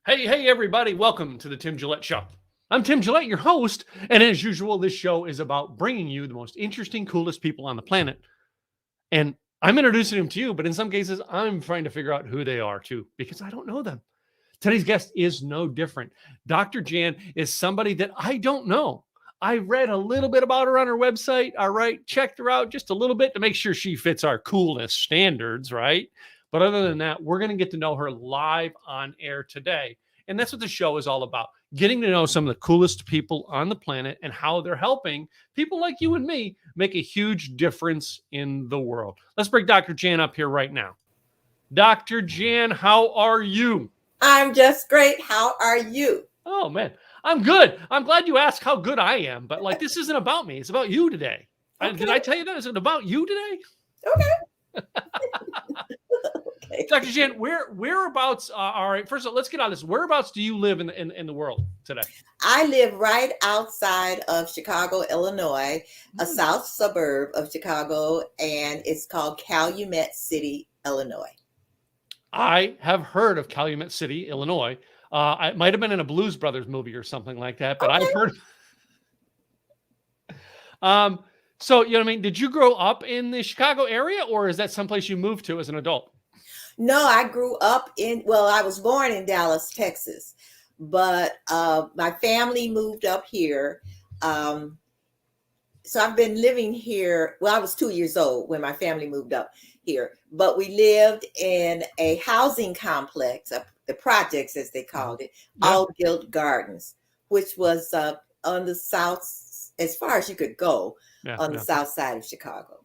Hey, everybody. Welcome to the Tim Gillette Show. I'm Tim Gillette, your host. And as usual, this show is about bringing you the most interesting, coolest people on the planet. And I'm introducing them to you, but in some cases, I'm trying to figure out who they are too, because I don't know them. Today's guest is no different. Dr. Jan is somebody that I don't know. I read a little bit about her on her website. All right. Checked her out just a little bit to make sure she fits our coolness standards. Right. But other than that, we're going to get to know her live on air today. And that's what the show is all about, getting to know some of the coolest people on the planet and how they're helping people like you and me make a huge difference in the world. Let's bring Dr. Jan up here right now. Dr. Jan, how are you? I'm just great. How are you? Oh, man, I'm good. I'm glad you asked how good I am. But like, this isn't about me. It's about you today. Okay. Did I tell you that? Is it about you today? Okay. Okay. Dr. Jan, whereabouts? All right. First of all, let's get on this. Whereabouts do you live in the world today? I live right outside of Chicago, Illinois, a south suburb of Chicago, and it's called Calumet City, Illinois. I have heard of Calumet City, Illinois. It might have been in a Blues Brothers movie or something like that, but Okay. I've heard. So, you know what I mean? Did you grow up in the Chicago area, or is that someplace you moved to as an adult? No, I grew up I was born in Dallas, Texas, but my family moved up here. So I've been living here. Well, I was 2 years old when my family moved up here, but we lived in a housing complex, the projects as they called it, All Guild Gardens, which was on the south, as far as you could go, on the south side of Chicago.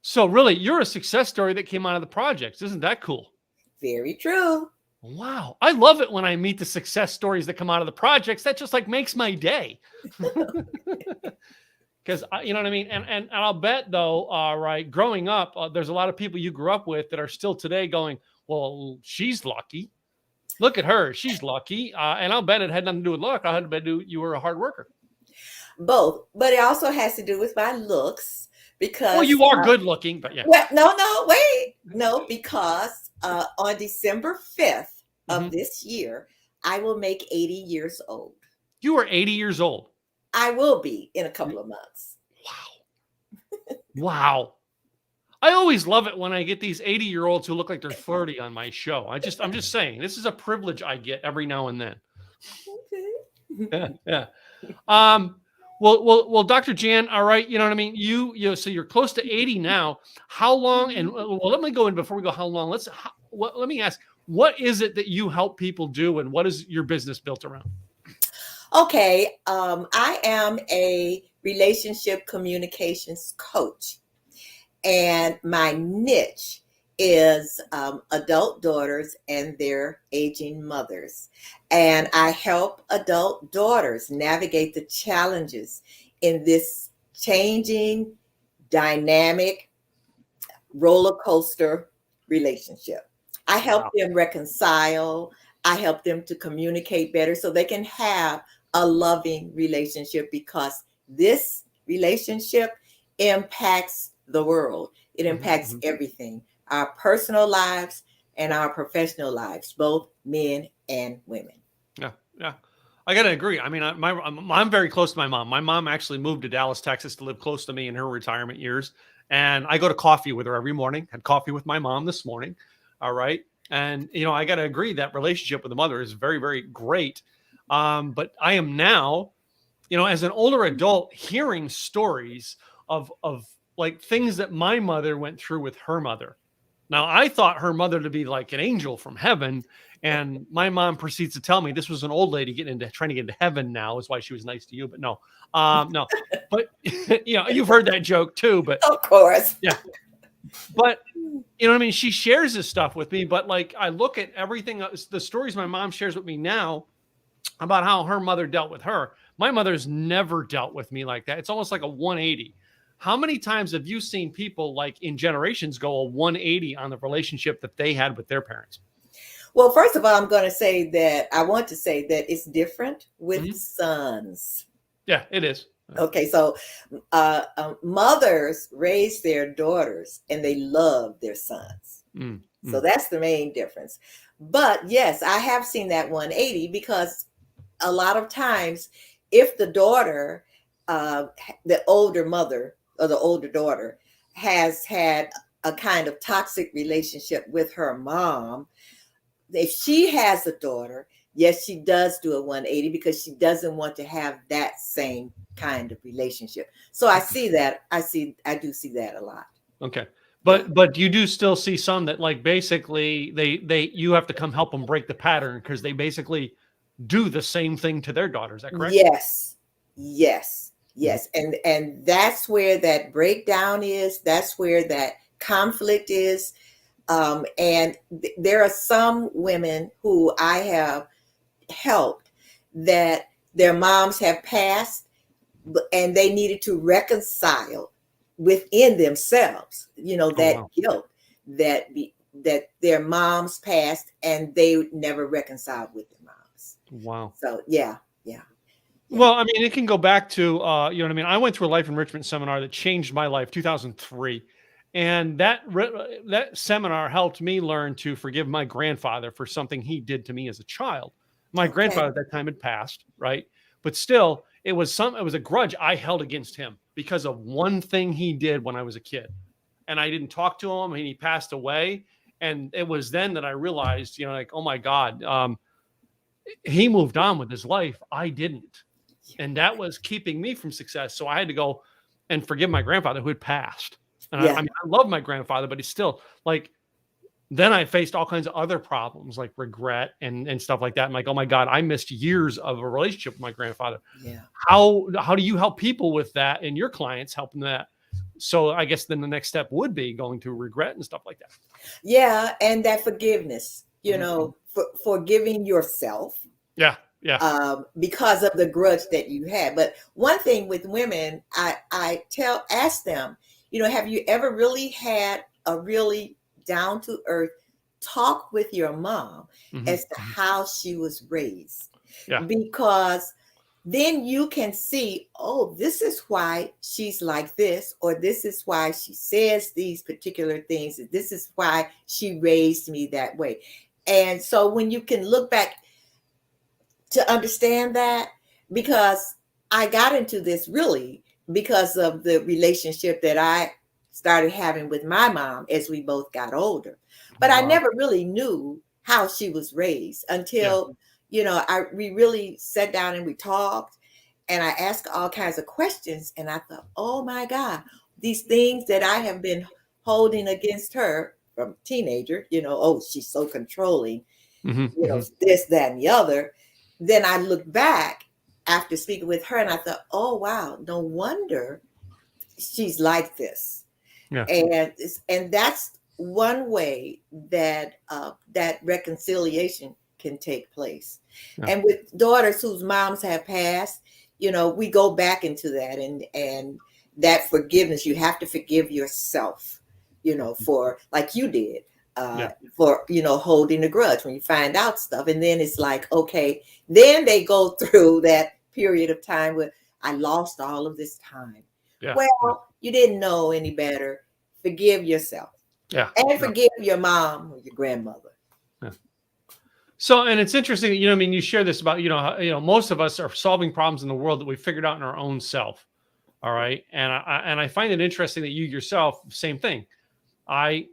So really, you're a success story that came out of the projects. Isn't that cool? Very true. Wow. I love it when I meet the success stories that come out of the projects. That just like makes my day. Because you know what I mean? And I'll bet though, right, growing up, there's a lot of people you grew up with that are still today going, well, she's lucky. Look at her. She's lucky. And I'll bet it had nothing to do with luck. I had to bet you were a hard worker. Both. But it also has to do with my looks. Because well, you are good looking, but yeah. Well, no, because on December 5th of this year, I will make 80 years old. You are 80 years old. I will be in a couple of months. Wow. Wow. I always love it when I get these 80-year-olds who look like they're 30 on my show. I'm just saying, this is a privilege I get every now and then. Okay. Yeah. Well, Dr. Jan, all right, you know what I mean? So you're close to 80 now. How long? And let me go in before we go. How long? Let me ask, what is it that you help people do, and what is your business built around? Okay, I am a relationship communications coach, and my niche is adult daughters and their aging mothers. And I help adult daughters navigate the challenges in this changing, dynamic roller coaster relationship. I help them reconcile. I help them to communicate better so they can have a loving relationship, because this relationship impacts the world. It impacts everything. Our personal lives and our professional lives, both men and women. Yeah. I got to agree. I mean, I'm very close to my mom. My mom actually moved to Dallas, Texas to live close to me in her retirement years. And I go to coffee with her every morning. Had coffee with my mom this morning. All right. And, you know, I got to agree that relationship with the mother is very, very great. But I am now, you know, as an older adult, hearing stories of like things that my mother went through with her mother. Now, I thought her mother to be like an angel from heaven. And my mom proceeds to tell me this was an old lady trying to get into heaven now is why she was nice to you. But no. But, you know, you've heard that joke too. But of course. Yeah. But, you know what I mean? She shares this stuff with me. But like, I look at everything, the stories my mom shares with me now about how her mother dealt with her. My mother's never dealt with me like that. It's almost like a 180. How many times have you seen people like in generations go a 180 on the relationship that they had with their parents? Well, first of all, I want to say that it's different with sons. Yeah, it is. Okay, so mothers raise their daughters and they love their sons. So that's the main difference. But yes, I have seen that 180 because a lot of times, if the daughter, the older mother or the older daughter, has had a kind of toxic relationship with her mom, if she has a daughter, yes, she does do a 180 because she doesn't want to have that same kind of relationship. So I see that. I do see that a lot. Okay. Yeah. But you do still see some that like basically you have to come help them break the pattern because they basically do the same thing to their daughter. Is that correct? Yes. Yes. Yes. And that's where that breakdown is. That's where that conflict is. And there are some women who I have helped that their moms have passed and they needed to reconcile within themselves, Oh, that wow. guilt that their moms passed and they never reconciled with their moms. Wow. So yeah. Well, I mean, it can go back to, you know what I mean? I went through a life enrichment seminar that changed my life, 2003. And that seminar helped me learn to forgive my grandfather for something he did to me as a child. My Okay. grandfather at that time had passed, right? But still, it was a grudge I held against him because of one thing he did when I was a kid. And I didn't talk to him and he passed away. And it was then that I realized, like, oh my God, he moved on with his life. I didn't. And that was keeping me from success. So I had to go and forgive my grandfather who had passed. And I Yeah. mean, I love my grandfather, but he's still like, then I faced all kinds of other problems like regret and stuff like that. I'm like, oh my God, I missed years of a relationship with my grandfather. Yeah. How do you help people with that and your clients helping that? So I guess then the next step would be going through regret and stuff like that. Yeah. And that forgiveness, Mhm. forgiving yourself. Yeah. Yeah. Because of the grudge that you had. But one thing with women, ask them, have you ever really had a really down to earth talk with your mom Mhm. as to how she was raised? Yeah. Because then you can see, oh, this is why she's like this, or this is why she says these particular things. This is why she raised me that way. And so when you can look back to understand that, because I got into this really because of the relationship that I started having with my mom as we both got older. But I Wow. never really knew how she was raised Yeah. until, we really sat down and we talked and I asked all kinds of questions and I thought, oh my God, these things that I have been holding against her from teenager, oh, she's so controlling, Mhm. Mhm. this, that, and the other. Then I look back after speaking with her and I thought, oh, wow, no wonder she's like this. Yeah. And that's one way that that reconciliation can take place. Yeah. And with daughters whose moms have passed, we go back into that and that forgiveness. You have to forgive yourself, for like you did, Yeah. for holding a grudge when you find out stuff. And then it's like, okay, then they go through that period of time where I lost all of this time. Yeah. Well, you didn't know any better. Forgive yourself Yeah. and Yeah. forgive your mom or your grandmother. Yeah. So, and it's interesting, I mean, you share this about, most of us are solving problems in the world that we figured out in our own self. All right. And I find it interesting that you yourself, same thing. I,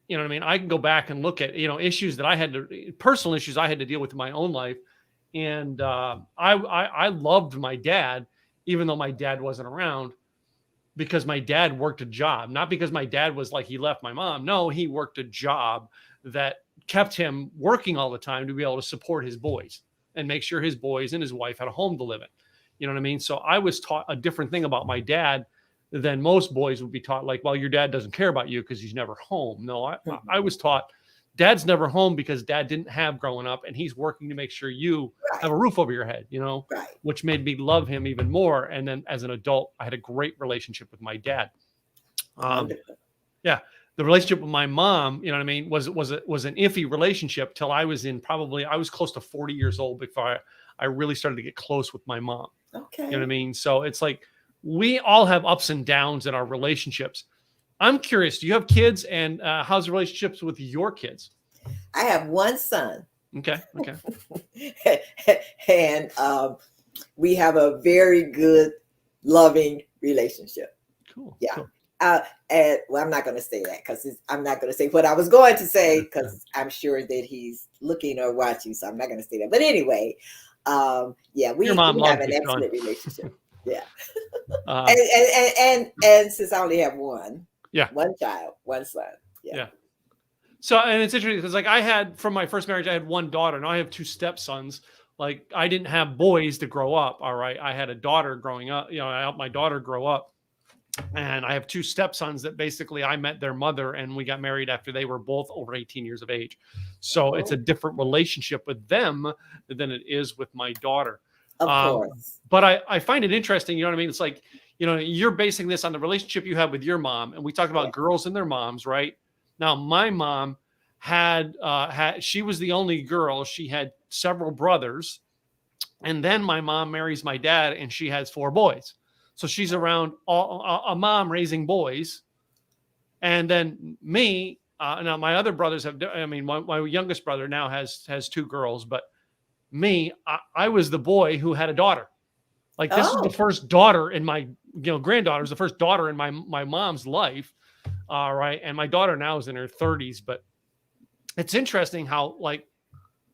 what I mean? I can go back and look at, issues that personal issues I had to deal with in my own life. And I loved my dad, even though my dad wasn't around, because my dad worked a job, not because my dad was like, he left my mom. No, he worked a job that kept him working all the time to be able to support his boys and make sure his boys and his wife had a home to live in. You know what I mean? So I was taught a different thing about my dad than most boys would be taught. Like, well, your dad doesn't care about you because he's never home. No, I was taught dad's never home because dad didn't have growing up and he's working to make sure you have a Right, roof over your head, right. which made me love him even more. And then as an adult, I had a great relationship with my dad. Wonderful. Yeah. The relationship with my mom, you know what I mean, was an iffy relationship till I was I was close to 40 years old before I really started to get close with my mom. Okay. You know what I mean? So it's like we all have ups and downs in our relationships. I'm curious, do you have kids and how's the relationships with your kids? I have one son. Okay. And we have a very good, loving relationship. Cool. Yeah. Cool. And well, I'm not going to say that because I'm not going to say what I was going to say because I'm sure that he's looking or watching, so I'm not going to say that. But anyway, yeah, we Your mom have loves an you, excellent Sean. relationship. Yeah. Um, And since I only have one child, one son. yeah. So, and it's interesting because, like, I had from my first marriage, I had one daughter. Now I have two stepsons. Like, I didn't have boys to grow up. All right, I had a daughter growing up. You know, I helped my daughter grow up, and I have two stepsons that basically I met their mother, and we got married after they were both over 18 years of age. So it's a different relationship with them than it is with my daughter. Of course. But I find it interesting. You know what I mean? It's like, you know, you're basing this on the relationship you have with your mom, and we talked about girls and their moms, right? Now, my mom had she was the only girl. She had several brothers, and then my mom marries my dad, and she has 4 boys. So she's around a mom raising boys, and then me. Now my other brothers have. I mean, my youngest brother now has 2 girls, but me, I was the boy who had a daughter. Like, this is the first daughter in my, granddaughter is the first daughter in my mom's life. All right. And my daughter now is in her 30s, but it's interesting how, like,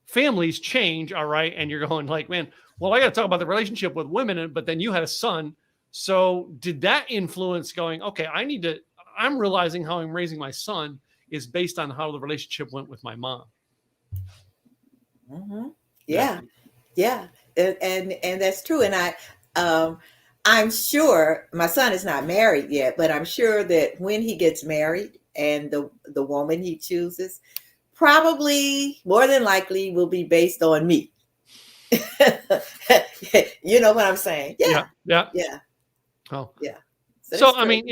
families change. All right. And you're going like, man, well, I got to talk about the relationship with women, but then you had a son. So did that influence going, okay, I'm realizing how I'm raising my son is based on how the relationship went with my mom. Mm-hmm. Yeah. And that's true. And I'm sure my son is not married yet, but I'm sure that when he gets married and the woman he chooses probably more than likely will be based on me. You know what I'm saying? Yeah. Oh, yeah. So I mean,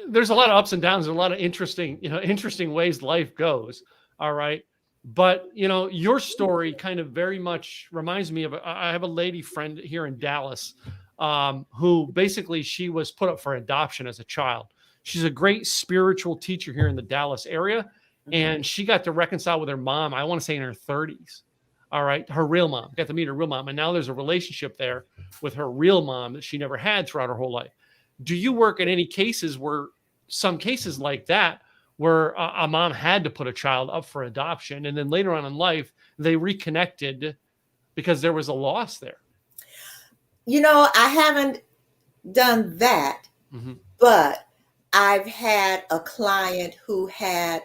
there's a lot of ups and downs and a lot of interesting ways life goes. All right. But, your story kind of very much reminds me of, I have a lady friend here in Dallas who basically she was put up for adoption as a child. She's a great spiritual teacher here in the Dallas area. And she got to reconcile with her mom, I want to say in her 30s. All right. Her real mom, got to meet her real mom. And now there's a relationship there with her real mom that she never had throughout her whole life. Do you work in any cases where some cases like that, where a mom had to put a child up for adoption, and then later on in life, they reconnected because there was a loss there? I haven't done that, but I've had a client who had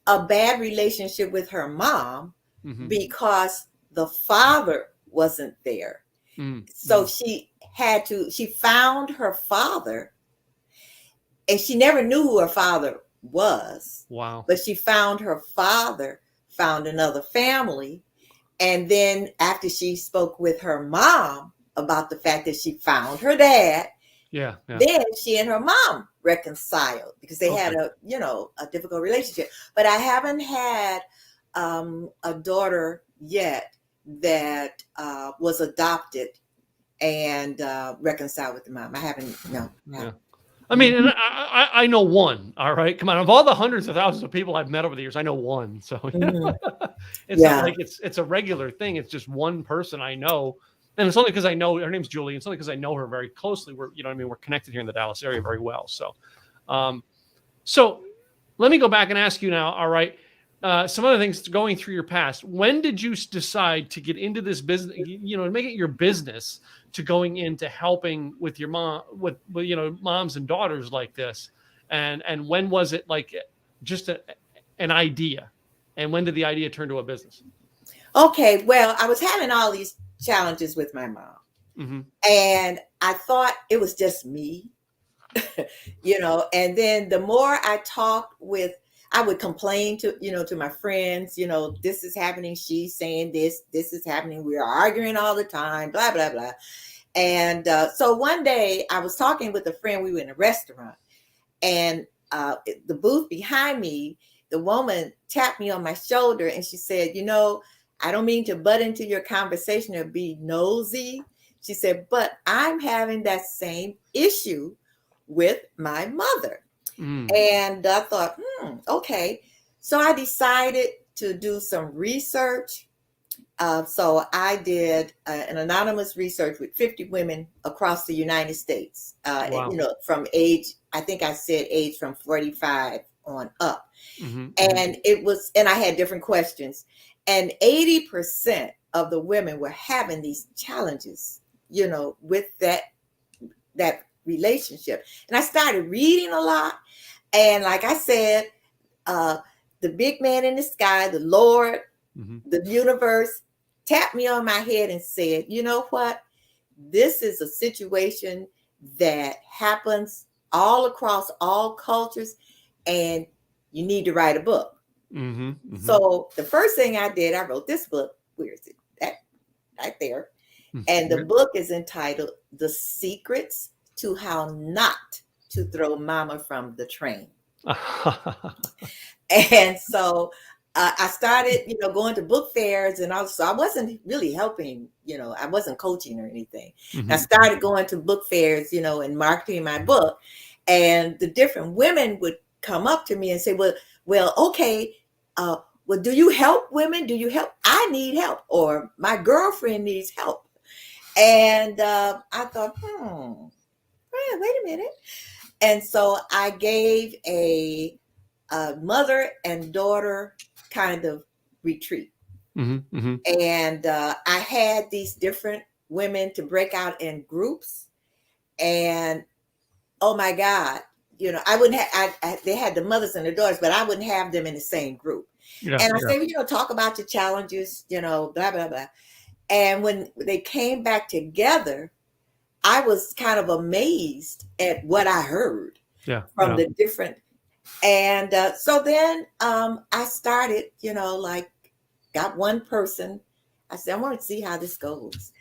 a bad relationship with her mom because the father wasn't there. So she found her father, and she never knew who her father was. Wow. But she found her father, found another family. And then after she spoke with her mom about the fact that she found her dad, then she and her mom reconciled because they had a difficult relationship. But I haven't had a daughter yet that was adopted and reconciled with the mom. I haven't. No. I mean, and I know one. All right, come on. Of all the hundreds of thousands of people I've met over the years, I know one. So it's not like it's a regular thing. It's just one person I know, and it's only because I know her name's Julie. It's only because I know her very closely. We're we're connected here in the Dallas area very well. So, so let me go back and ask you now. All right, some other things going through your past. When did you decide to get into this business? Make it your business to going into helping with your mom, with moms and daughters like this, and when was it like just an idea, and when did the idea turn to a business? Okay, well, I was having all these challenges with my mom, and I thought it was just me, and then the more I talked with, I would complain to my friends, this is happening. She's saying this is happening. We're arguing all the time, blah, blah, blah. And so one day I was talking with a friend. We were in a restaurant, and the booth behind me, the woman tapped me on my shoulder and she said, I don't mean to butt into your conversation or be nosy. She said, but I'm having that same issue with my mother. And I thought, okay. So I decided to do some research. So I did an anonymous research with 50 women across the United States, Wow. from age, I think I said age from 45 on up. Mm-hmm. And and I had different questions. And 80% of the women were having these challenges, with that relationship. And I started reading a lot. And like I said, the big man in the sky, the Lord, the universe, tapped me on my head and said, you know what? This is a situation that happens all across all cultures, and you need to write a book. So the first thing I did, I wrote this book. Where is it? That right there. And the book is entitled The Secrets to How Not to Throw Mama from the Train. And so I started, going to book fairs, and also I wasn't really helping, I wasn't coaching or anything. I started going to book fairs, and marketing my book, and the different women would come up to me and say, well, okay, well, do you help women? Do you help? I need help, or my girlfriend needs help. And I thought, wait a minute. And so I gave a mother and daughter kind of retreat. And I had these different women to break out in groups. And oh my God, I wouldn't have, they had the mothers and the daughters, but I wouldn't have them in the same group. And I say, talk about your challenges, blah, blah, blah. And when they came back together, I was kind of amazed at what I heard from the different. And so then I started, got one person. I said, I want to see how this goes.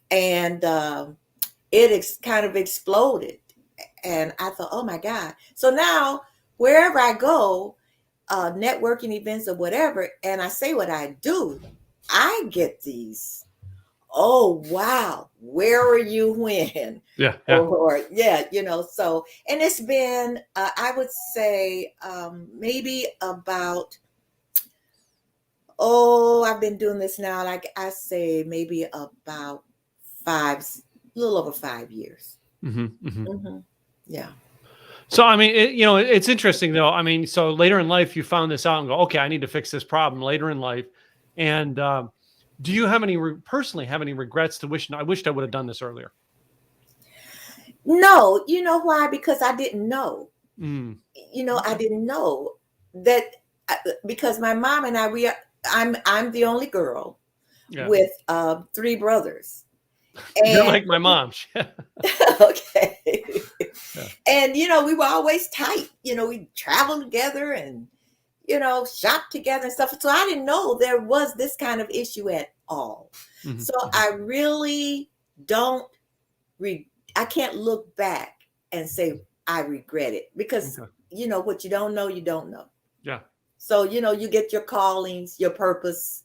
And it kind of exploded. And I thought, oh my God. So now wherever I go, networking events or whatever, and I say what I do, I get these, oh, wow, where were you when? Or so, and it's been, I would say maybe about, I've been doing this now, like I say, maybe about a little over 5 years. Yeah. So, I mean, it's interesting though. I mean, so later in life, you found this out and go, okay, I need to fix this problem later in life. And do you have personally have any regrets to I wished I would have done this earlier? No, you know why? Because I didn't know. I didn't know that because my mom and I'm the only girl with 3 brothers. And, you're like my mom. Okay. And, we were always tight. We traveled together and, shop together and stuff. So I didn't know there was this kind of issue at all. So I really I can't look back and say I regret it because, what you don't know, you don't know. Yeah. So, you get your callings, your purpose,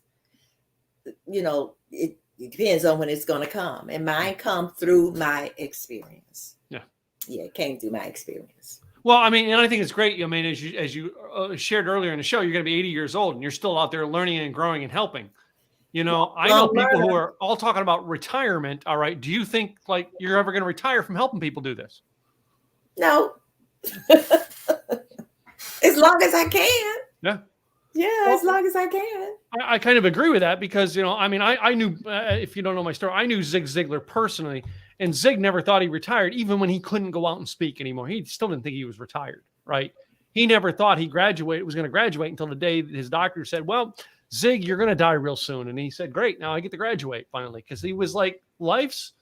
it depends on when it's going to come. And mine come through my experience. Yeah, it came through my experience. Well, I mean, and I think it's great. I mean, as you shared earlier in the show, you're going to be 80 years old and you're still out there learning and growing and helping. I know people who are all talking about retirement. All right. Do you think like you're ever going to retire from helping people do this? No. As long as I can. Yeah. Yeah, well, as long as I can. I kind of agree with that because, I mean, I knew, if you don't know my story, I knew Zig Ziglar personally, and Zig never thought he retired, even when he couldn't go out and speak anymore. He still didn't think he was retired, right? He never thought was going to graduate until the day his doctor said, well, Zig, you're going to die real soon. And he said, great, now I get to graduate finally. Because he was like, life's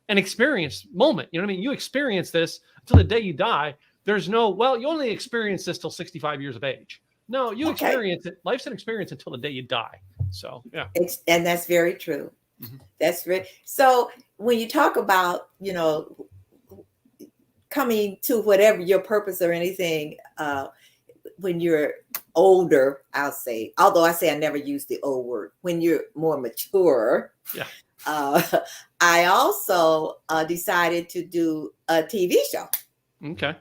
an experience moment. You know what I mean? You experience this until the day you die. There's no, well, you only experience this till 65 years of age. No, you experience it. Life's an experience until the day you die. So, yeah. And that's very true. That's right. So when you talk about, coming to whatever your purpose or anything, when you're older, I'll say, although I say I never use the old word, when you're more mature, I also decided to do a TV show. Okay.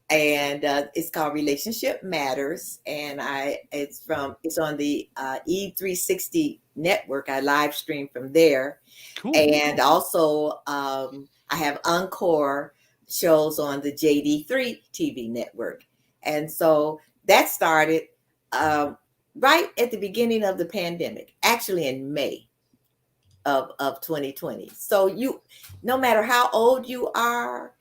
and it's called Relationship Matters, and it's on the E360 network. I live stream from there, Cool. and also I have encore shows on the JD3 TV network, and so that started right at the beginning of the pandemic, actually in May of 2020. So no matter how old you are,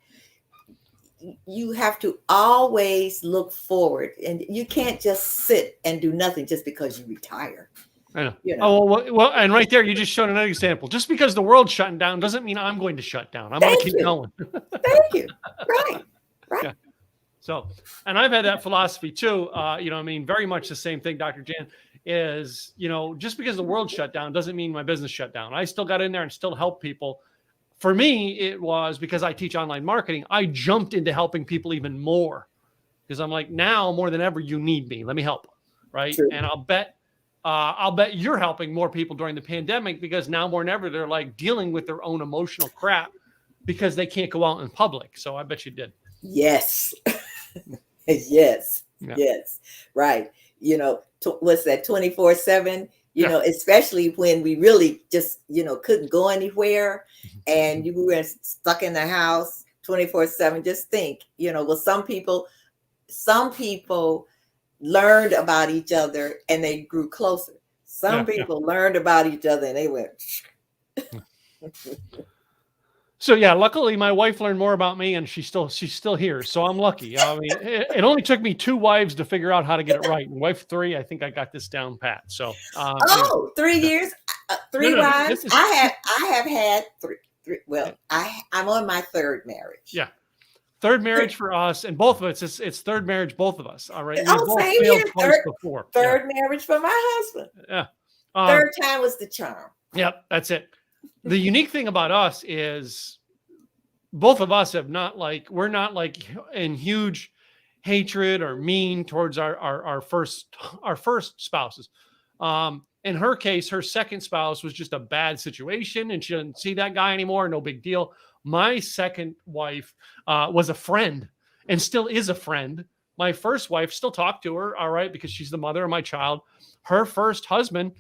you have to always look forward, and you can't just sit and do nothing just because you retire. I know. You know. Oh, well, and right there, you just showed another example. Just because the world's shutting down doesn't mean I'm going to shut down. I'm going to keep going. Thank you. Right. Yeah. So, and I've had that philosophy too. Very much the same thing, Dr. Jan, is, just because the world shut down doesn't mean my business shut down. I still got in there and still help people. For me, it was because I teach online marketing. I jumped into helping people even more because I'm like, now more than ever, you need me. Let me help. Right. True. And I'll bet you're helping more people during the pandemic because now more than ever, they're like dealing with their own emotional crap because they can't go out in public. So I bet you did. Yes. Yes. Yeah. Yes. Right. What's that 24/7? Especially when we really just, couldn't go anywhere and you were stuck in the house 24/7. Just think, some people learned about each other and they grew closer. Some people learned about each other and they went. So yeah, luckily my wife learned more about me and she's still here. So I'm lucky. I mean, it only took me 2 wives to figure out how to get it right. And wife 3, I think I got this down pat. So 3 years, 3 wives. I have had 3. Well, I'm on my 3rd marriage. Yeah. 3rd marriage for us, and both of us. It's 3rd marriage, both of us. All right. We both failed twice before. 3rd marriage for my husband. Yeah. 3rd time was the charm. Yep, that's it. The unique thing about us is both of us we're not like in huge hatred or mean towards our first spouses. In her case, her second spouse was just a bad situation and she didn't see that guy anymore. No big deal. My second wife was a friend and still is a friend. My first wife, still talk to her, all right, because she's the mother of my child. Her first husband,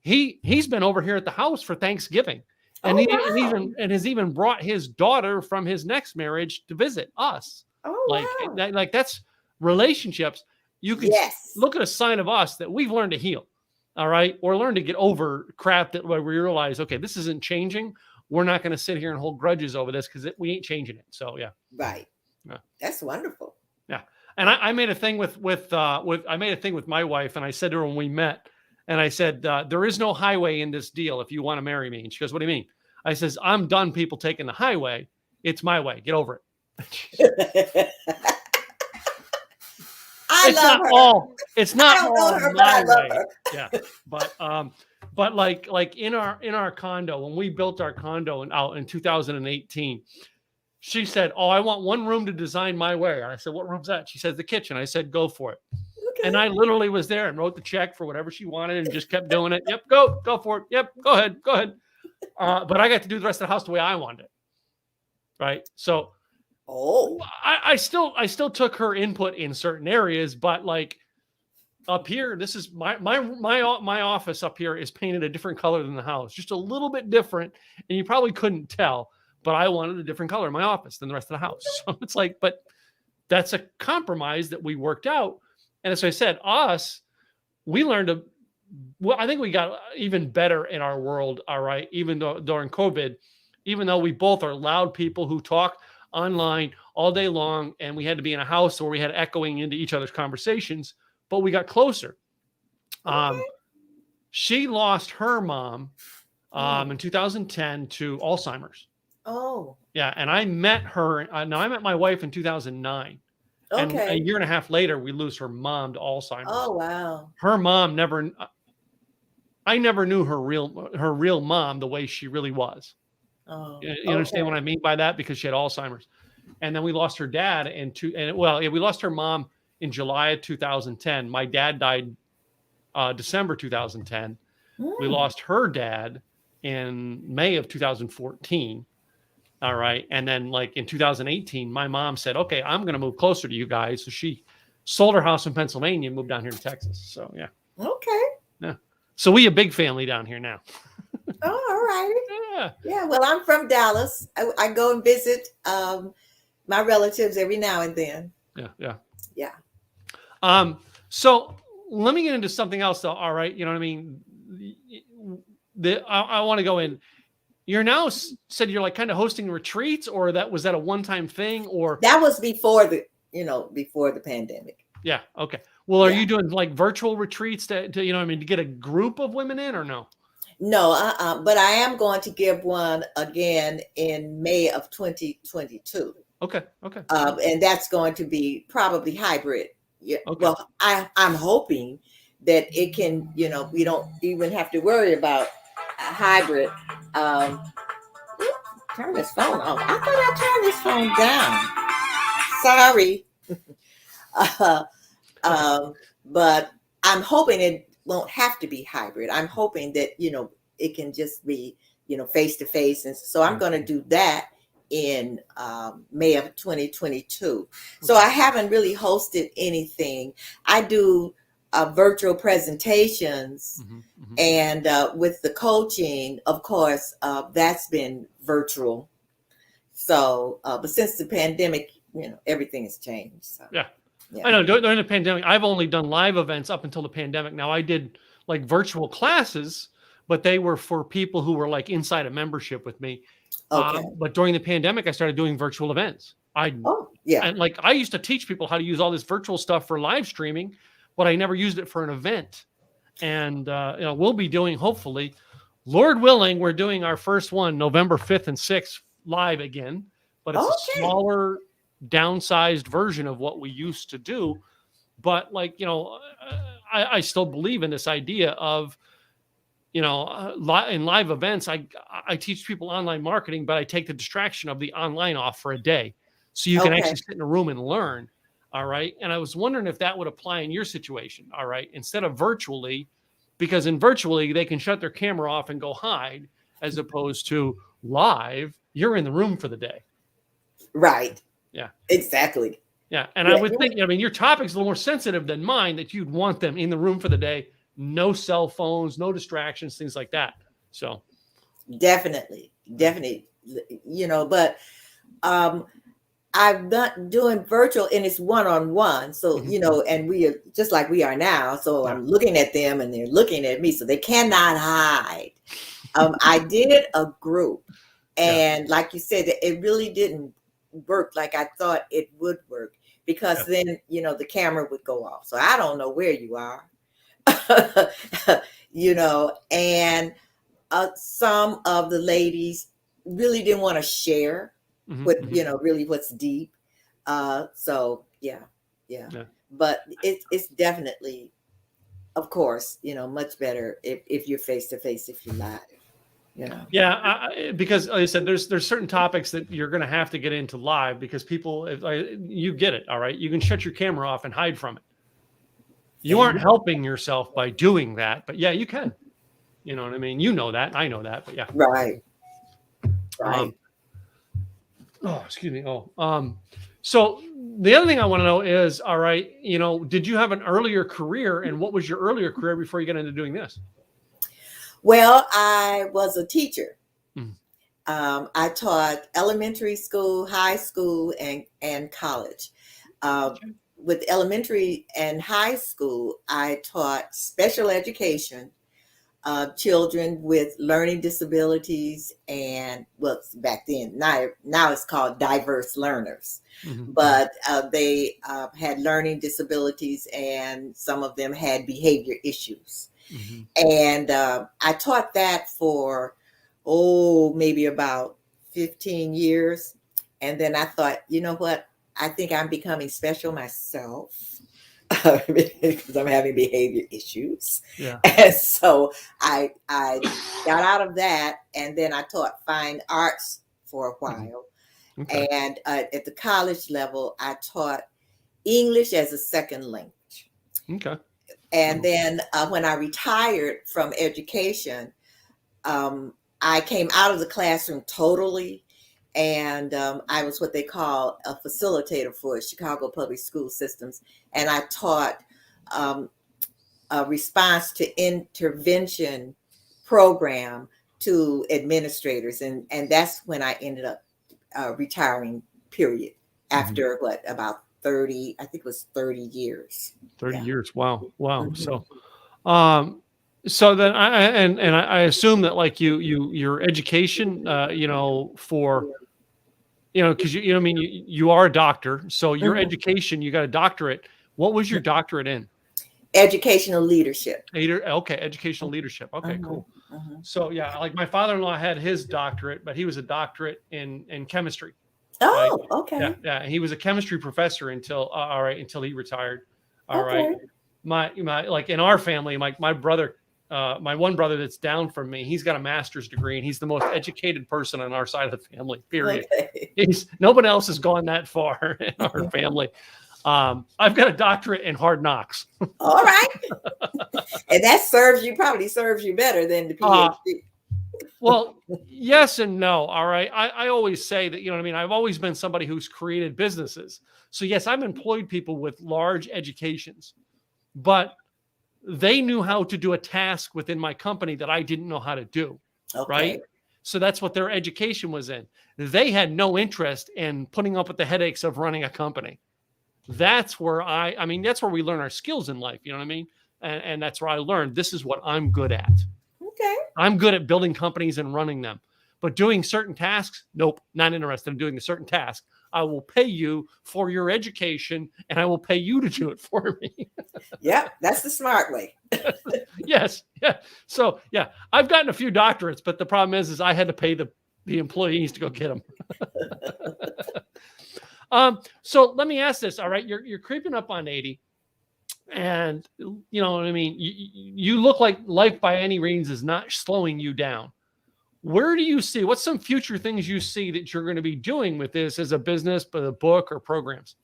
he's been over here at the house for Thanksgiving. And and has even brought his daughter from his next marriage to visit us. Like that's relationships. You can look at a sign of us that we've learned to heal. All right. Or learn to get over crap that we realize, okay, this isn't changing. We're not going to sit here and hold grudges over this because we ain't changing it. So yeah. Right. Yeah. That's wonderful. Yeah. And I made a thing with my wife, and I said to her when we met, and I said, there is no highway in this deal if you want to marry me. And she goes, what do you mean? I says, I'm done people taking the highway. It's my way. Get over it. I love her. It's not I don't all know her, my but I love way. her. Yeah. But like in our condo, when we built our condo out in 2018, she said, oh, I want one room to design my way. And I said, what room's that? She said, the kitchen. I said, go for it. Okay. And I literally was there and wrote the check for whatever she wanted and just kept doing it. Yep. Go for it. Yep. Go ahead. But I got to do the rest of the house the way I wanted it. Right. So, I still took her input in certain areas, but like up here, this is my office up here is painted a different color than the house, just a little bit different. And you probably couldn't tell, but I wanted a different color in my office than the rest of the house. So it's like, but that's a compromise that we worked out. And as I said, we learned I think we got even better in our world. All right. Even though during COVID, even though we both are loud people who talk online all day long, and we had to be in a house where we had echoing into each other's conversations, but we got closer. She lost her mom in 2010 to Alzheimer's. Oh. Yeah. And I met her. I met my wife in 2009. Okay. And a year and a half later, we lose her mom to Alzheimer's. Oh, wow. Her mom I never knew her real mom the way she really was. Oh, you understand what I mean by that? Because she had Alzheimer's. And then we lost her dad we lost her mom in July of 2010. My dad died December 2010. We lost her dad in May of 2014. All right. And then like in 2018, my mom said, okay, I'm going to move closer to you guys. So she sold her house in Pennsylvania and moved down here to Texas. So yeah. Okay. Yeah. So we a big family down here now. Oh, all right. Yeah. Yeah. Well, I'm from Dallas. I go and visit my relatives every now and then. Yeah. Yeah. Yeah. So let me get into something else though. All right. You know what I mean? I want to go in. You're now said you're like kind of hosting retreats, or was that a one-time thing, or that was before the pandemic. Yeah. Okay. Well, are Yeah. you doing like virtual retreats to you know what I mean, to get a group of women in, or no? No, but I am going to give one again in May of 2022. Okay. Okay. And that's going to be probably hybrid. Yeah. Okay. Well, I'm hoping that it can, we don't even have to worry about a hybrid. Turn this phone off. I thought I turned this phone down. Sorry. But I'm hoping it won't have to be hybrid. I'm hoping that, it can just be, face to face. And so I'm going to do that in May of 2022. So I haven't really hosted anything. I do virtual presentations, and with the coaching, of course, that's been virtual. So, but since the pandemic, everything has changed. So. Yeah. I know during the pandemic, I've only done live events up until the pandemic. Now I did like virtual classes, but they were for people who were like inside a membership with me. Okay. But during the pandemic, I started doing virtual events. And like I used to teach people how to use all this virtual stuff for live streaming, but I never used it for an event. And we'll be doing, hopefully, Lord willing, we're doing our first one November 5th and 6th live again, but it's a smaller, downsized version of what we used to do. But like, I still believe in this idea of, in live events, I teach people online marketing, but I take the distraction of the online off for a day. So you can actually sit in a room and learn. All right. And I was wondering if that would apply in your situation. All right. Instead of virtually, because in virtually, they can shut their camera off and go hide, as opposed to live, you're in the room for the day. Right. Yeah. Exactly. Yeah. And I would think, your topic's a little more sensitive than mine, that you'd want them in the room for the day. No cell phones, no distractions, things like that. So definitely. But I'm not doing virtual, and it's one-on-one. So, and we are just like we are now. So I'm looking at them and they're looking at me, so they cannot hide. I did a group, and like you said, it really didn't work like I thought it would work, because then, the camera would go off. So I don't know where you are. And some of the ladies really didn't want to share what, really what's deep. So yeah. But it's definitely, of course, much better if you're face to face, if you're live. Yeah, because like I said, there's certain topics that you're going to have to get into live, because people, you get it. All right. You can shut your camera off and hide from it. You aren't helping yourself by doing that, but yeah, you can. You know what I mean? You know that. I know that, but yeah. Right. Excuse me. So the other thing I want to know is, all right, did you have an earlier career, and what was your earlier career before you got into doing this? Well, I was a teacher. I taught elementary school, high school, and college. With elementary and high school, I taught special education, children with learning disabilities, and back then, now it's called diverse learners, but they had learning disabilities, and some of them had behavior issues. And I taught that for, maybe about 15 years. And then I thought, you know what? I think I'm becoming special myself, because I'm having behavior issues. Yeah. And so I got out of that, and then I taught fine arts for a while. Okay. And at the college level, I taught English as a second language. Okay. And then when I retired from education, I came out of the classroom totally, and I was what they call a facilitator for Chicago Public School Systems, and I taught a response to intervention program to administrators, and that's when I ended up retiring. Period. After what, about 30? I think it was 30 years. 30 Yeah. years. Wow. Wow. Mhm. So then I assume that like your education, for, because I mean, you are a doctor, so your Mhm. education, you got a doctorate. What was your doctorate in? Educational leadership. Okay, educational leadership. Okay, cool. So yeah, like my father-in-law had his doctorate, but he was a doctorate in chemistry. Right? Oh, okay. Yeah. He was a chemistry professor until until he retired. All right. Okay. My like in our family, my brother, my one brother that's down from me, he's got a master's degree, and he's the most educated person on our side of the family. Period. Okay. Nobody else has gone that far in our family. I've got a doctorate in hard knocks. All right. And that probably serves you better than the PhD. Well, yes and no. All right. I always say that, what I mean? I've always been somebody who's created businesses. So yes, I've employed people with large educations, but they knew how to do a task within my company that I didn't know how to do. Okay. Right. So that's what their education was in. They had no interest in putting up with the headaches of running a company. That's where that's where we learn our skills in life. You know what I mean? And that's where I learned this is what I'm good at. Okay. I'm good at building companies and running them, but doing certain tasks, nope, not interested in doing a certain task. I will pay you for your education, and I will pay you to do it for me. Yeah, that's the smart way. Yes. Yeah. So yeah, I've gotten a few doctorates, but the problem is I had to pay the employees to go get them. So let me ask this. All right. You're creeping up on 80. And you know what I mean? You look like life by any means is not slowing you down. Where do you see, what's some future things you see that you're going to be doing with this as a business, but a book or programs?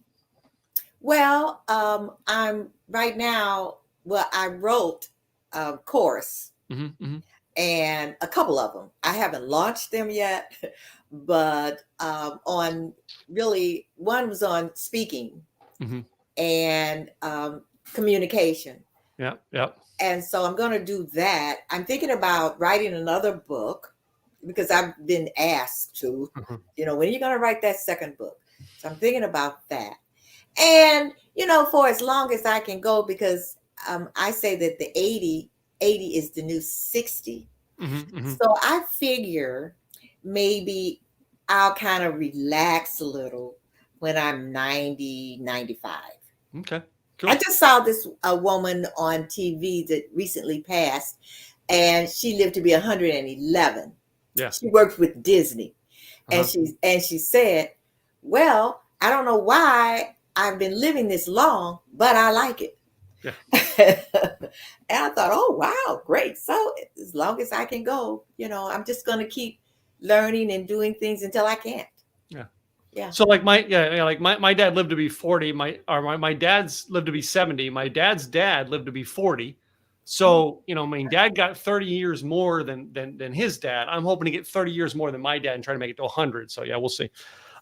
Well, I'm right now, I wrote a course and a couple of them. I haven't launched them yet, but on really, one was on speaking and communication. Yeah. Yeah. And so I'm going to do that. I'm thinking about writing another book because I've been asked to, when are you going to write that second book? So I'm thinking about that. And, for as long as I can go, because I say that the 80 is the new 60. So I figure maybe I'll kind of relax a little when I'm 90, 95. Okay. Cool. I just saw a woman on TV that recently passed, and she lived to be 111. Yeah. She worked with Disney, and she said, "Well, I don't know why I've been living this long, but I like it." Yeah. And I thought, "Oh, wow, great! So as long as I can go, I'm just going to keep learning and doing things until I can't." Yeah. Yeah. So like my dad lived to be 40. My dad's lived to be 70. My dad's dad lived to be 40. So, dad got 30 years more than his dad. I'm hoping to get 30 years more than my dad and try to make it to 100. So yeah, we'll see.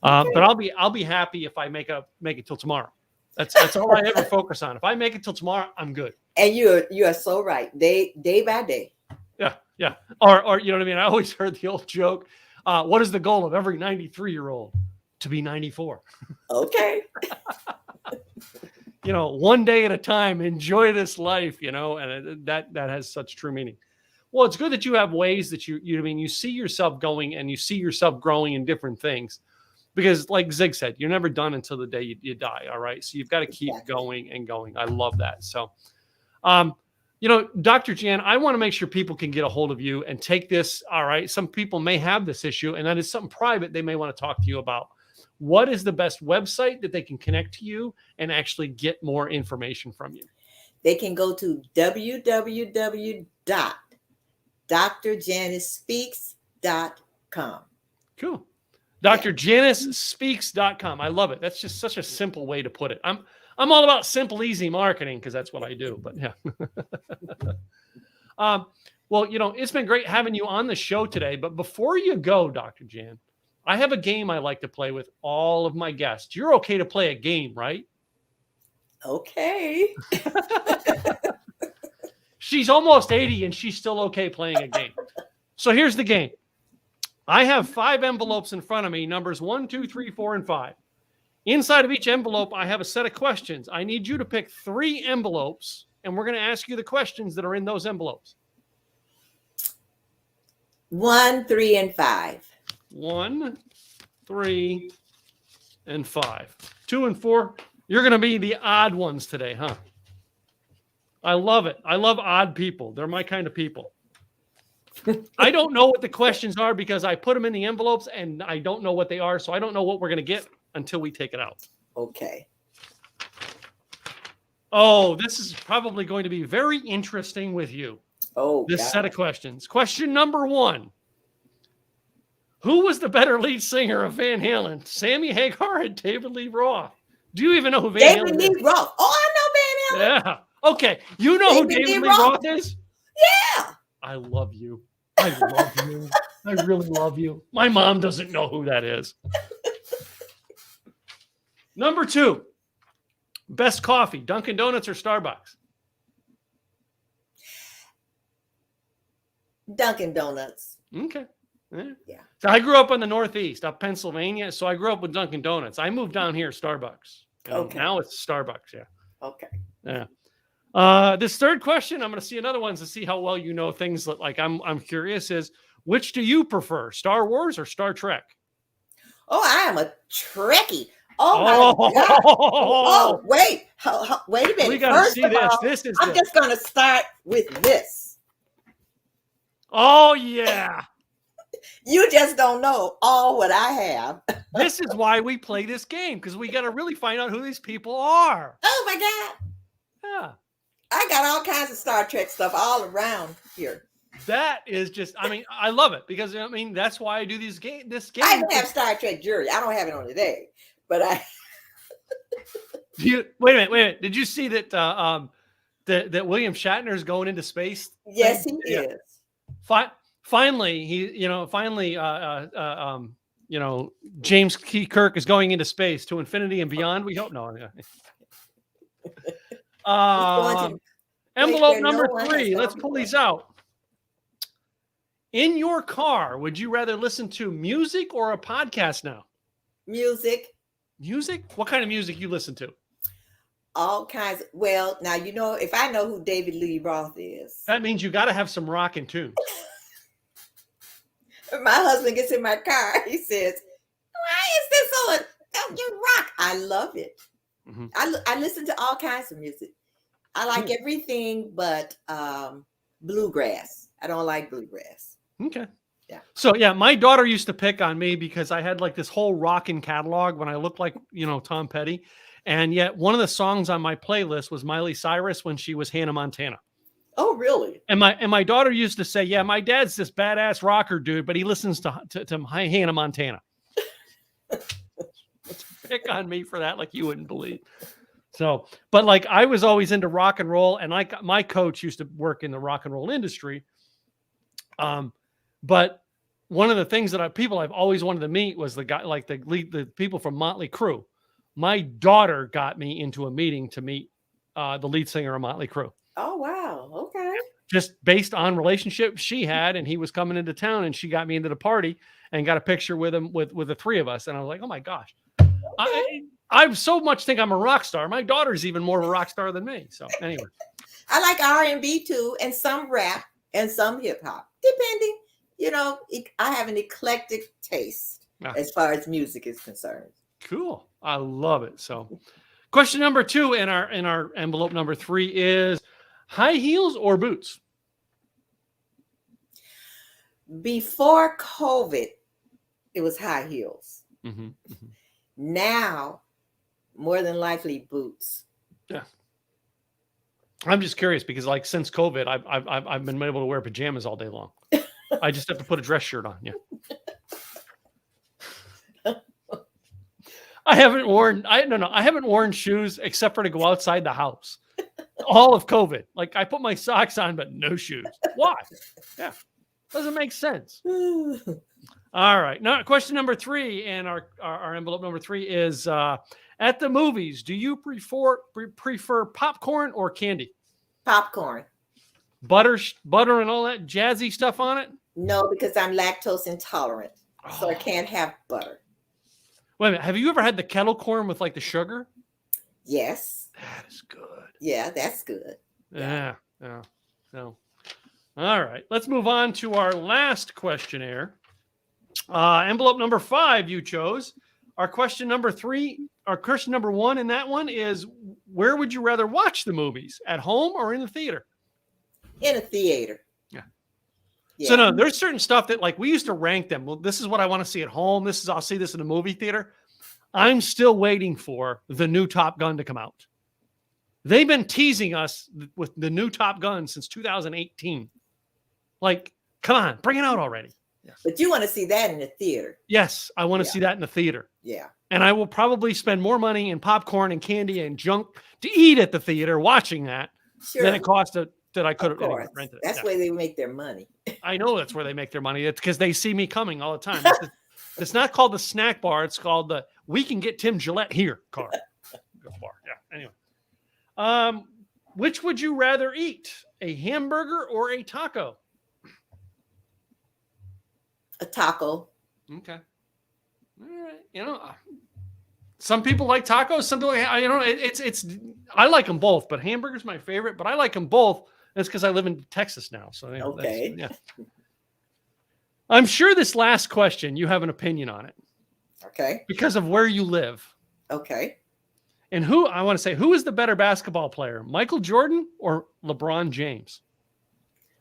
But I'll be happy if I make it till tomorrow. That's all I ever focus on. If I make it till tomorrow, I'm good. And you are so right. Day by day. Yeah. Yeah. Or you know what I mean? I always heard the old joke. What is the goal of every 93-year-old? To be 94. Okay. One day at a time, enjoy this life, and that has such true meaning. Well, it's good that you have ways that you see yourself going and you see yourself growing in different things, because like Zig said, you're never done until the day you die. All right. So you've got to keep going and going. I love that. So, Dr. Jan, I want to make sure people can get a hold of you and take this. All right. Some people may have this issue, and that is something private they may want to talk to you about. What is the best website that they can connect to you and actually get more information from you? They can go to www.drjanicespeaks.com. Cool. drjanicespeaks.com. I love it. That's just such a simple way to put it. I'm all about simple, easy marketing because that's what I do. But yeah. Well, it's been great having you on the show today. But before you go, Dr. Jan, I have a game I like to play with all of my guests. You're okay to play a game, right? Okay. She's almost 80 and she's still okay playing a game. So here's the game. I have 5 envelopes in front of me, numbers 1, 2, 3, 4, and 5. Inside of each envelope, I have a set of questions. I need you to pick 3 envelopes, and we're going to ask you the questions that are in those envelopes. 1, 3, and 5. 1, 3, and 5. 2 and 4. You're going to be the odd ones today, huh? I love it. I love odd people. They're my kind of people. I don't know what the questions are because I put them in the envelopes and I don't know what they are. So I don't know what we're going to get until we take it out. Okay. Oh, this is probably going to be very interesting with you. Oh, this God. set of questions. Question number 1. Who was the better lead singer of Van Halen? Sammy Hagar or David Lee Roth? Do you even know who Van Halen is? David Lee Roth. Oh, I know Van Halen. Yeah. Okay. You know who David David Lee Lee Roth. Roth is? Yeah. I love you. I love you. I really love you. My mom doesn't know who that is. Number 2. Best coffee, Dunkin' Donuts or Starbucks? Dunkin' Donuts. Okay. Yeah. So I grew up in the Northeast, up Pennsylvania. So I grew up with Dunkin' Donuts. I moved down here, Starbucks. Okay. Now it's Starbucks. Yeah. Okay. Yeah. This third question, I'm going to see another one to see how well you know things that, like, I'm curious is, which do you prefer, Star Wars or Star Trek? Oh, I am a Trekkie. Oh my God. Oh, wait. Wait a minute. We got to see this. I'm just going to start with this. Oh, yeah. You just don't know all what I have. This is why we play this game, because we got to really find out who these people are. Oh, my God. Yeah. I got all kinds of Star Trek stuff all around here. That is just, I mean, I love it because, I mean, that's why I do this game. I even have Star Trek jewelry. I don't have it on today, but I. Wait a minute. Did you see that that William Shatner is going into space? Yes, he is. Finally, James K. Kirk is going into space to infinity and beyond. We hope. No. Envelope number 3. Let's pull these out. In your car, would you rather listen to music or a podcast now? Music. Music? What kind of music you listen to? All kinds. Well, now, you know, if I know who David Lee Roth is. That means you got to have some rockin' tunes. My husband gets in my car. He says, why is this on? You rock. I love it. Mm-hmm. I listen to all kinds of music. I like everything but bluegrass. I don't like bluegrass. Okay. Yeah. So, yeah, my daughter used to pick on me because I had like this whole rockin' catalog when I looked like, Tom Petty. And yet one of the songs on my playlist was Miley Cyrus when she was Hannah Montana. Oh, really? And my daughter used to say, yeah, my dad's this badass rocker dude, but he listens to Hannah Montana. Let's pick on me for that like you wouldn't believe. So, but like I was always into rock and roll, and like my coach used to work in the rock and roll industry. But one of the things that people I've always wanted to meet was the guy, like the people from Motley Crue. My daughter got me into a meeting to meet the lead singer of Motley Crue. Oh, wow. Okay. Just based on relationship she had, and he was coming into town, and she got me into the party and got a picture with him with the 3 of us. And I was like, oh my gosh, I so much think I'm a rock star. My daughter's even more of a rock star than me. So anyway, I like R&B too, and some rap and some hip hop, depending. I have an eclectic taste as far as music is concerned. Cool. I love it. So question number 2 in our envelope number 3 is high heels or boots? Before COVID, it was high heels. Mm-hmm. Mm-hmm. Now, more than likely boots. Yeah. I'm just curious because like since COVID, I've been able to wear pajamas all day long. I just have to put a dress shirt on. Yeah. I haven't worn shoes except for to go outside the house. All of COVID. Like I put my socks on, but no shoes. Why? Yeah. Doesn't make sense. All right. Now, question number 3, and our envelope number 3 is at the movies, do you prefer popcorn or candy? Popcorn. Butter and all that jazzy stuff on it? No, because I'm lactose intolerant, so I can't have butter. Wait a minute. Have you ever had the kettle corn with like the sugar? Yes. That is good. Yeah, that's good. Yeah. So, all right. Let's move on to our last questionnaire. Envelope number 5 you chose. Our question number 1 in that one is, where would you rather watch the movies? At home or in the theater? In a theater. Yeah. Yeah. So no, there's certain stuff that like we used to rank them. Well, this is what I want to see at home. I'll see this in a movie theater. I'm still waiting for the new Top Gun to come out. They've been teasing us with the new Top Gun since 2018. Like, come on, bring it out already. Yes. But you want to see that in the theater. Yes, I want to see that in the theater. Yeah. And I will probably spend more money in popcorn and candy and junk to eat at the theater watching that than it cost that I could have rented it. That's where they make their money. I know that's where they make their money. It's because they see me coming all the time. It's not called the snack bar. It's called the "We Can Get Tim Gillette Here" bar. Yeah. Anyway, which would you rather eat, a hamburger or a taco? A taco. Okay. All right. Some people like tacos. Some people, it's. I like them both, but hamburger's my favorite. But I like them both. That's because I live in Texas now. So okay. Yeah. I'm sure this last question you have an opinion on it. Okay. Because of where you live. Okay. And who is the better basketball player, Michael Jordan or LeBron James?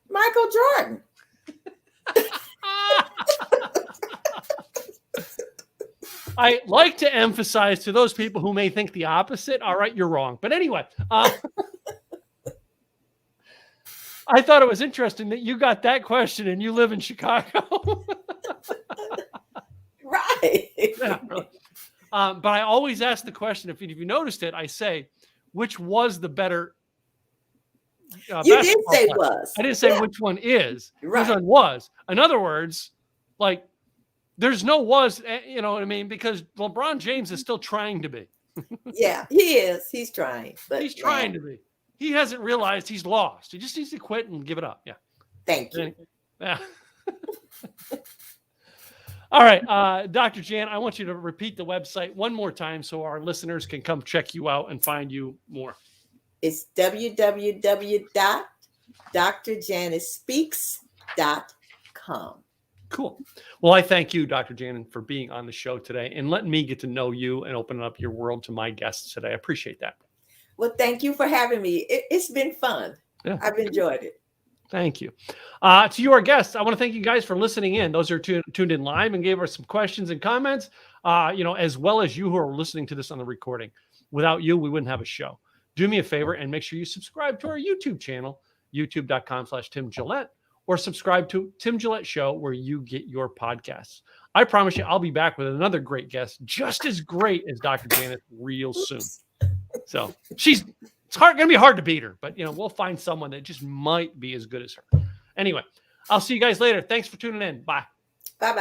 Michael Jordan. I like to emphasize to those people who may think the opposite. All right, you're wrong. But anyway, I thought it was interesting that you got that question and you live in Chicago. Right. Yeah, really. But I always ask the question, if you noticed it, I say, which was the better? You did say player? Was. I didn't say which one is. Right. Which one was. In other words, like, there's no was, you know what I mean? Because LeBron James is still trying to be. Yeah, he is. He's trying. But he's trying to be. He hasn't realized he's lost. He just needs to quit and give it up. Yeah. Thank you. Yeah. All right, Dr. Jan, I want you to repeat the website one more time so our listeners can come check you out and find you more. It's www.drjanicespeaks.com. Cool. Well, I thank you, Dr. Jan, for being on the show today and letting me get to know you and opening up your world to my guests today. I appreciate that. Well, thank you for having me. It's been fun. Yeah. I've enjoyed it. Thank you. To you, our guests, I want to thank you guys for listening in. Those who are tuned in live and gave us some questions and comments, as well as you who are listening to this on the recording. Without you, we wouldn't have a show. Do me a favor and make sure you subscribe to our YouTube channel, youtube.com/Tim Gillette, or subscribe to Tim Gillette Show where you get your podcasts. I promise you, I'll be back with another great guest, just as great as Dr. Janice, real soon. So it's going to be hard to beat her, but we'll find someone that just might be as good as her. Anyway, I'll see you guys later. Thanks for tuning in. Bye. Bye-bye.